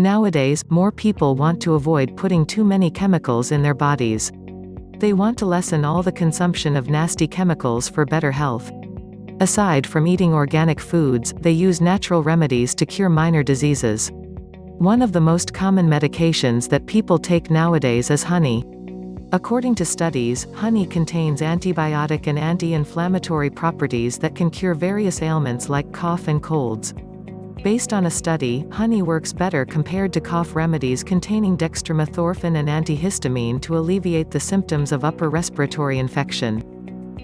Nowadays, more people want to avoid putting too many chemicals in their bodies. They want to lessen all the consumption of nasty chemicals for better health. Aside from eating organic foods, they use natural remedies to cure minor diseases. One of the most common medications that people take nowadays is honey. According to studies, honey contains antibiotic and anti-inflammatory properties that can cure various ailments like cough and colds. Based on a study, honey works better compared to cough remedies containing dextromethorphan and antihistamine to alleviate the symptoms of upper respiratory infection.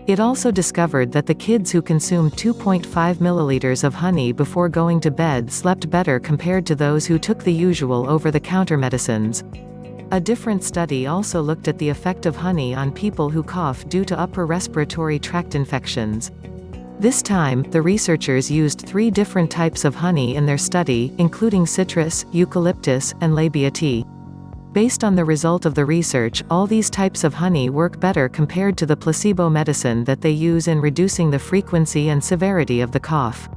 It also discovered that the kids who consumed 2.5 milliliters of honey before going to bed slept better compared to those who took the usual over-the-counter medicines. A different study also looked at the effect of honey on people who cough due to upper respiratory tract infections. This time, the researchers used 3 different types of honey in their study, including citrus, eucalyptus, and labia tea. Based on the result of the research, all these types of honey work better compared to the placebo medicine that they use in reducing the frequency and severity of the cough.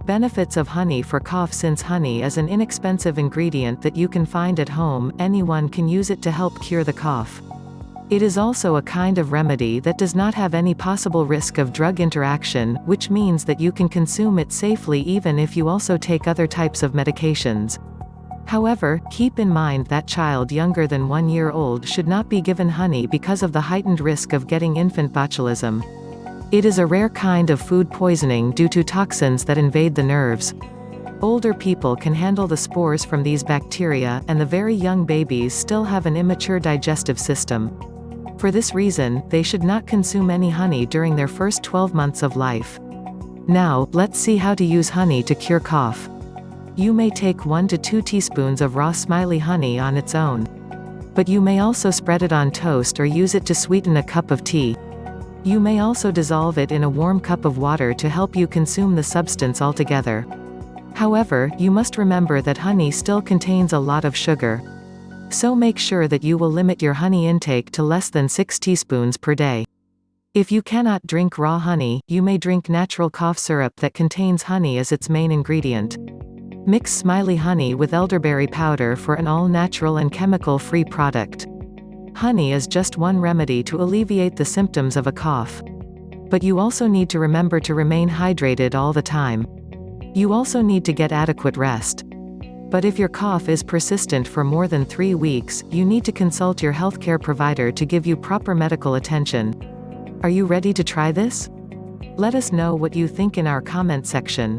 Benefits of honey for cough. Since honey is an inexpensive ingredient that you can find at home, anyone can use it to help cure the cough. It is also a kind of remedy that does not have any possible risk of drug interaction, which means that you can consume it safely even if you also take other types of medications. However, keep in mind that child younger than 1 year old should not be given honey because of the heightened risk of getting infant botulism. It is a rare kind of food poisoning due to toxins that invade the nerves. Older people can handle the spores from these bacteria, and the very young babies still have an immature digestive system. For this reason, they should not consume any honey during their first 12 months of life. Now, let's see how to use honey to cure cough. You may take 1 to 2 teaspoons of raw Smiley honey on its own. But you may also spread it on toast or use it to sweeten a cup of tea. You may also dissolve it in a warm cup of water to help you consume the substance altogether. However, you must remember that honey still contains a lot of sugar. So make sure that you will limit your honey intake to less than 6 teaspoons per day. If you cannot drink raw honey, you may drink natural cough syrup that contains honey as its main ingredient. Mix Smiley honey with elderberry powder for an all-natural and chemical-free product. Honey is just one remedy to alleviate the symptoms of a cough. But you also need to remember to remain hydrated all the time. You also need to get adequate rest. But if your cough is persistent for more than 3 weeks, you need to consult your healthcare provider to give you proper medical attention. Are you ready to try this? Let us know what you think in our comment section.